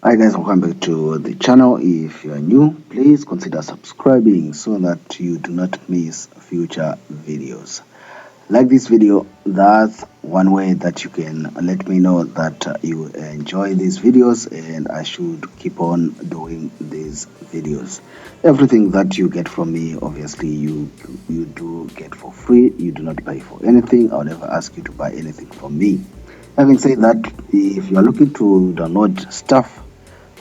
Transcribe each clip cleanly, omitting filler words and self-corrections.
Hi guys, welcome back to the channel. If you are new, please consider subscribing so that you do not miss future videos. Like this video, that's one way that you can let me know that you enjoy these videos and I should keep on doing these videos. Everything that you get from me, obviously you do get for free. You do not pay for anything. I'll never ask you to buy anything from me. Having said that, if you are looking to download stuff,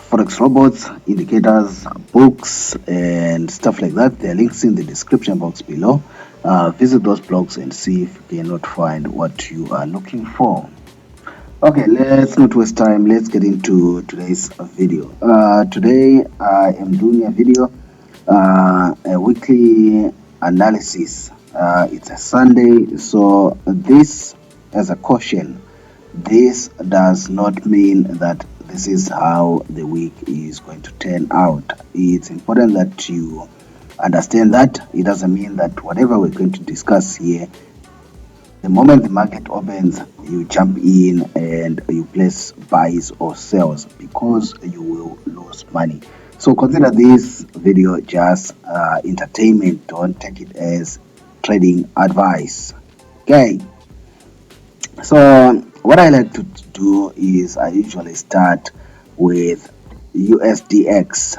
Forex robots, indicators, books, and stuff like that, there are links in the description box below. Visit those blogs and see if you cannot find what you are looking for. Okay, let's not waste time. Let's get into today's video. Today I am doing a video, a weekly analysis. It's a Sunday, so this, as a caution, this does not mean that this is how the week is going to turn out. It's important that you understand that. It doesn't mean that whatever we're going to discuss here, the moment the market opens, you jump in and you place buys or sells, because you will lose money. So consider this video just entertainment. Don't take it as trading advice. Okay. So what I like to do is I usually start with USDX.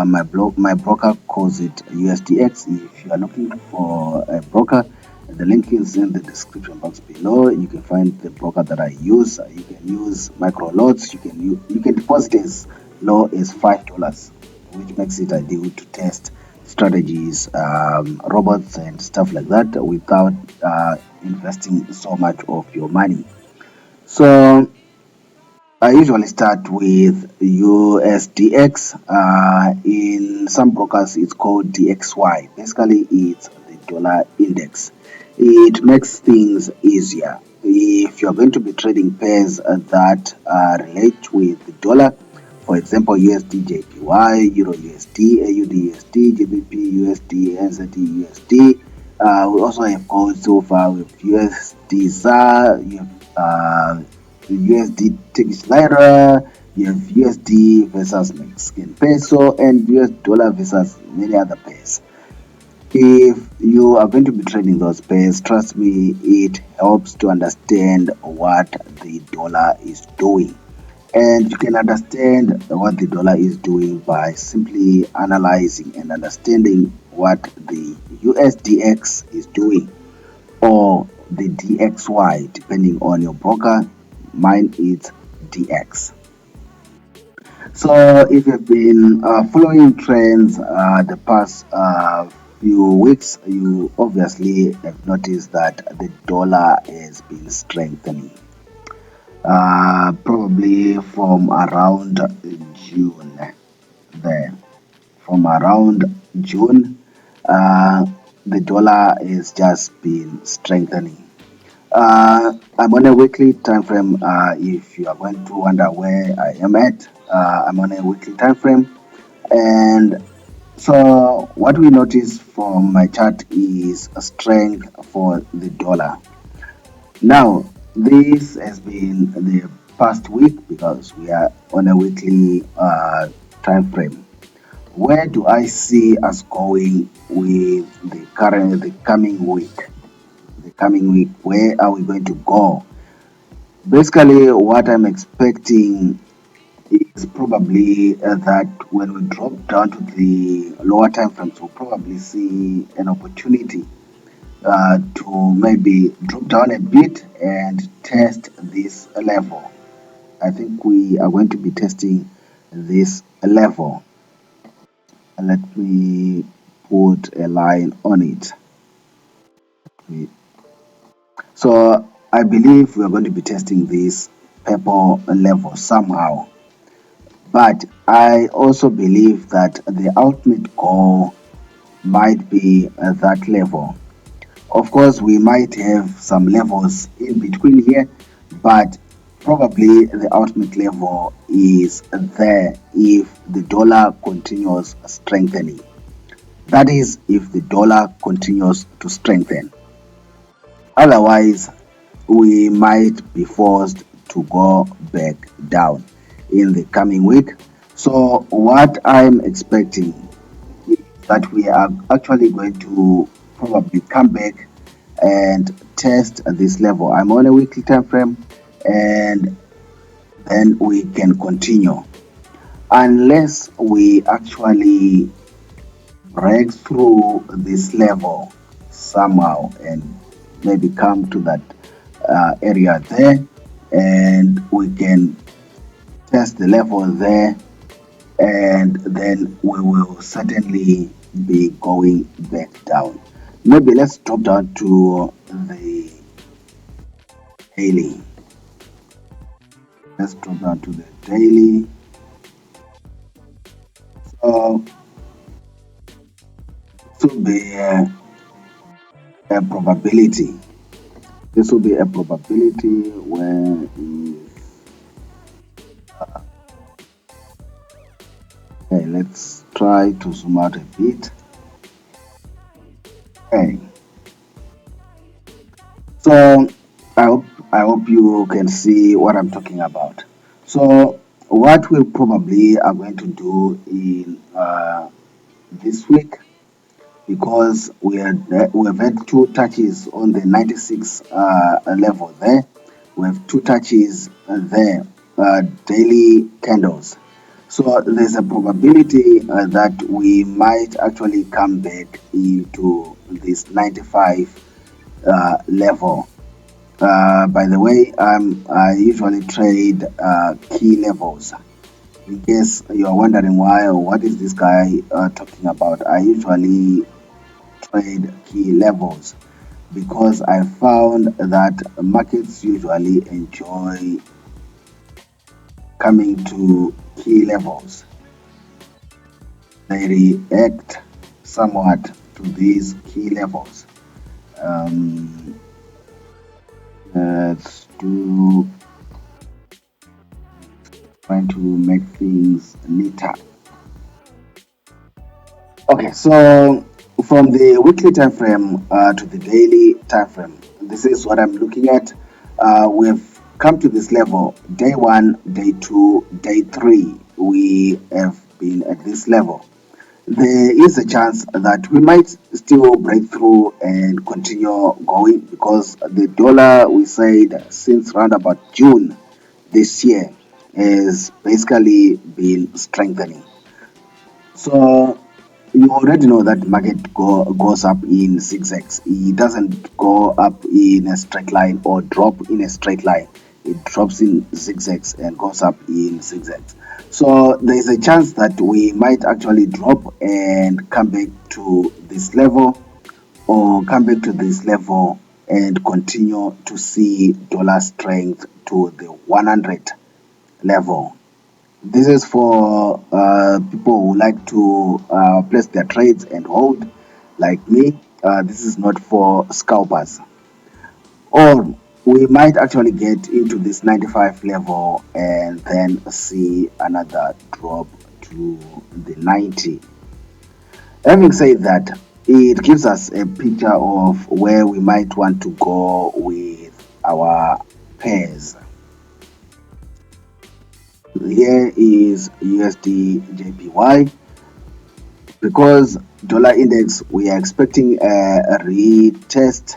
My broker calls it USDX. If you are looking for a broker, the link is in the description box below. You can find the broker that I use. You can use micro lots. You can deposit as low as $5, which makes it ideal to test strategies, robots, and stuff like that without investing so much of your money. So I usually start with USDX. In some brokers, it's called DXY. Basically, it's the dollar index. It makes things easier. If you're going to be trading pairs that relate with the dollar, for example, USD JPY, Euro USD, AUD USD, GBP USD, NZD USD. We also have gold so far with USD ZAR, USD Turkish Lira, you have USD versus Mexican Peso, and US dollar versus many other pairs. If you are going to be trading those pairs, trust me, it helps to understand what the dollar is doing. And you can understand what the dollar is doing by simply analyzing and understanding what the USDX is doing, or the DXY, depending on your broker. Mine is DX. So if you've been following trends the past few weeks, you obviously have noticed that the dollar has been strengthening. Probably from around June there. From around June, the dollar has just been strengthening. I'm on a weekly time frame. If you are going to wonder where I am at, I'm on a weekly time frame, and so what we notice from my chart is a strength for the dollar. Now, this has been the past week because we are on a weekly time frame. Where do I see us going with the coming week? The coming week, where are we going to go? Basically, what I'm expecting is probably that when we drop down to the lower time frames, we'll probably see an opportunity to maybe drop down a bit and test this level. I think we are going to be testing this level. Let me put a line on it. So I believe we are going to be testing this purple level somehow. But I also believe that the ultimate goal might be that level. Of course, we might have some levels in between here, but probably the ultimate level is there if the dollar continues strengthening. That is, if the dollar continues to strengthen. Otherwise, we might be forced to go back down. in the coming week. So what I'm expecting is that we are actually going to probably come back and test this level. I'm on a weekly time frame, and then we can continue unless we actually break through this level somehow and maybe come to that area there, and we can test the level there, and then we will certainly be going back down. Maybe let's drop down to the daily. Let's drop down to the daily. So this will be a probability. This will be a probability where okay, let's try to zoom out a bit. Okay. So I hope you can see what I'm talking about. So what we probably are going to do in this week, because we have had two touches on the 96 level there. We have two touches there, daily candles. So there's a probability that we might actually come back into this 95 level. By the way, I usually trade key levels. In case you're wondering why or what is this guy talking about, I usually trade key levels because I found that markets usually enjoy coming to key levels. They react somewhat to these key levels. Let's do, trying to make things neater. Okay, so from the weekly time frame to the daily time frame, this is what I'm looking at. We've come to this level day 1, day 2, day 3. We have been at this level. There is a chance that we might still break through and continue going, because the dollar, we said since around about June this year, has basically been strengthening. So you already know that market goes up in zigzags. It doesn't go up in a straight line or drop in a straight line. It drops in zigzags and goes up in zigzags. So there is a chance that we might actually drop and come back to this level, or come back to this level and continue to see dollar strength to the 100 level. This is for people who like to place their trades and hold, like me. This is not for scalpers. Or we might actually get into this 95 level and then see another drop to the 90. Having said that, it gives us a picture of where we might want to go with our pairs. Here is USD JPY. Because dollar index, we are expecting a retest.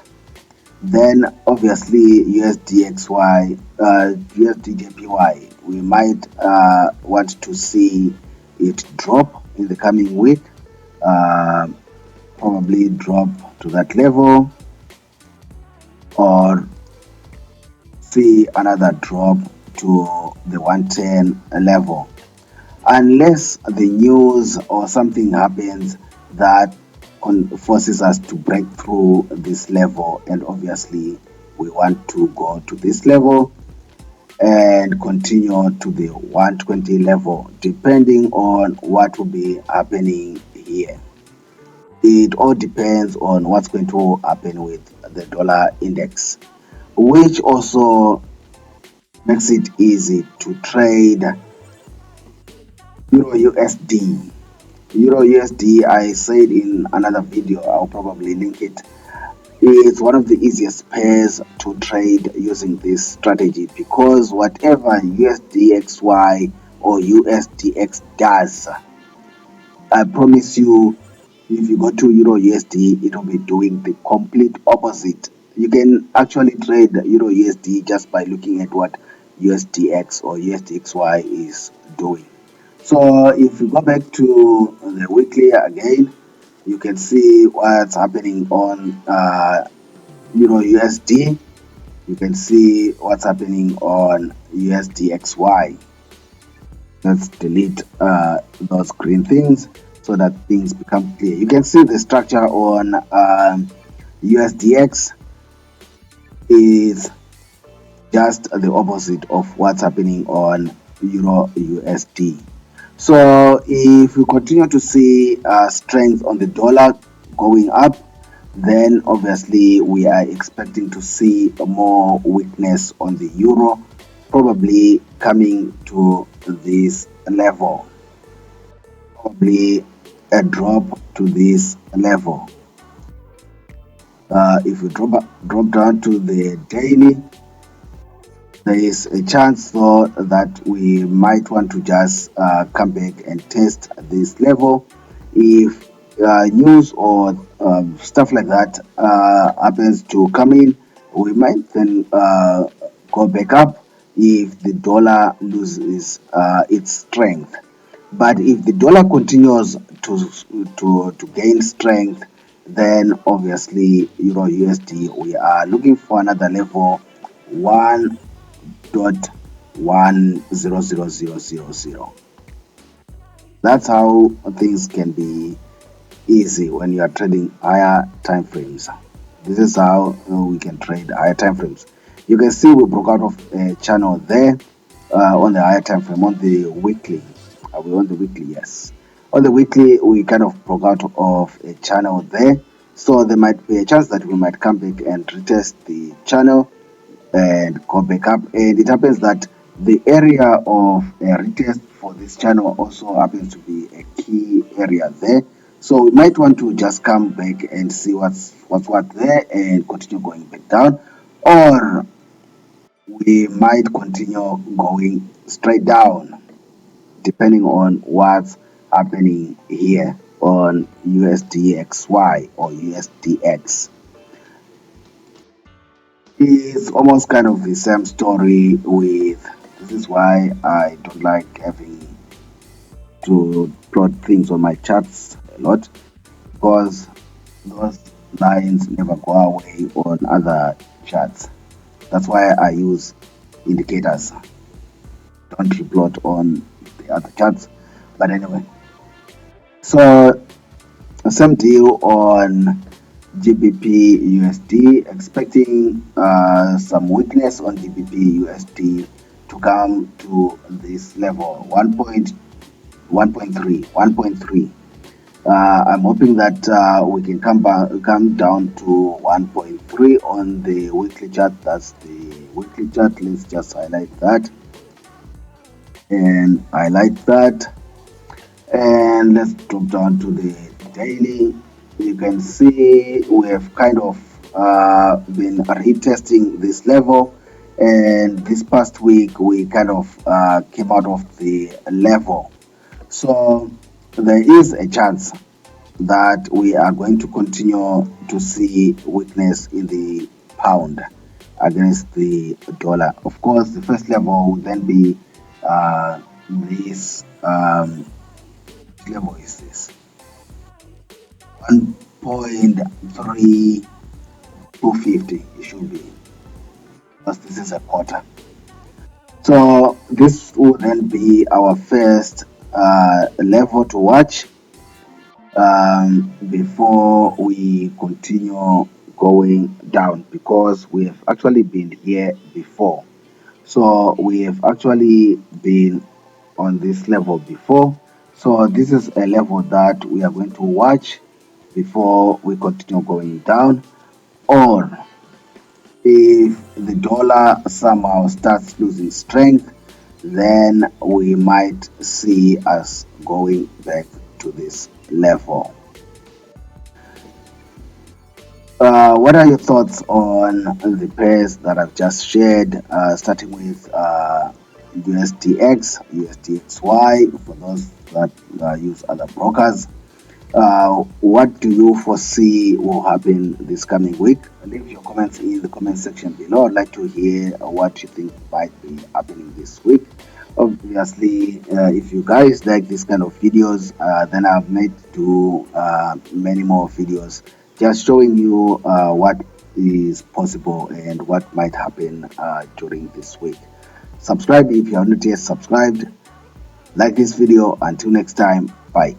Then obviously USD JPY, we might want to see it drop in the coming week. Probably drop to that level, or see another drop to the 110 level, unless the news or something happens that forces us to break through this level. And obviously we want to go to this level and continue to the 120 level, depending on what will be happening here. It all depends on what's going to happen with the dollar index, which also makes it easy to trade Euro USD. Euro USD, I said in another video, I'll probably link it. is one of the easiest pairs to trade using this strategy, because whatever USDXY or USDX does, I promise you, if you go to Euro USD, it will be doing the complete opposite. You can actually trade Euro USD just by looking at what USDX or USDXY is doing. So if you go back to the weekly again, you can see what's happening on Euro USD. You can see what's happening on USDXY. Let's delete those green things so that things become clear. You can see the structure on USDX is just the opposite of what's happening on Euro USD. So if we continue to see strength on the dollar going up, then obviously we are expecting to see more weakness on the euro, probably coming to this level, probably a drop to this level. If we drop down to the daily, there is a chance though that we might want to just come back and test this level. If news or stuff like that happens to come in, we might then go back up if the dollar loses its strength. But if the dollar continues to gain strength, then obviously Euro USD, we are looking for another level, 1.100000. That's how things can be easy when you are trading higher time frames. This is how we can trade higher time frames. You can see we broke out of a channel there on the higher time frame on the weekly. Are we on the weekly? Yes. On the weekly, we kind of broke out of a channel there. So there might be a chance that we might come back and retest the channel and go back up. And it happens that the area of a retest for this channel also happens to be a key area there. So we might want to just come back and see what's what there and continue going back down, or we might continue going straight down depending on what's happening here on USDXY or USDX. It's almost kind of the same story with, this is why I don't like having to plot things on my charts a lot, because those lines never go away on other charts. That's why I use indicators. Don't replot on the other charts. But anyway, so same deal on GBP USD, expecting some weakness on GBP USD to come to this level, 1.3. I'm hoping that we can come down to 1.3 on the weekly chart. That's the weekly chart. Let's just highlight that and highlight that, and let's drop down to the daily. You can see we have kind of been retesting this level, and this past week we kind of came out of the level. So there is a chance that we are going to continue to see weakness in the pound against the dollar. Of course, the first level would then be this level is this 1.3250. It should be, because this is a quarter. So this will then be our first level to watch before we continue going down, because we have actually been here before. So we have actually been on this level before. So this is a level that we are going to watch before we continue going down. Or if the dollar somehow starts losing strength, then we might see us going back to this level. What are your thoughts on the pairs that I've just shared, starting with USDX, USDXY, for those that use other brokers? What do you foresee will happen this coming week? Leave your comments in the comment section below. I'd like to hear what you think might be happening this week. Obviously, if you guys like this kind of videos, then I've made many more videos just showing you what is possible and what might happen during this week. Subscribe if you have not yet subscribed. Like this video. Until next time, bye.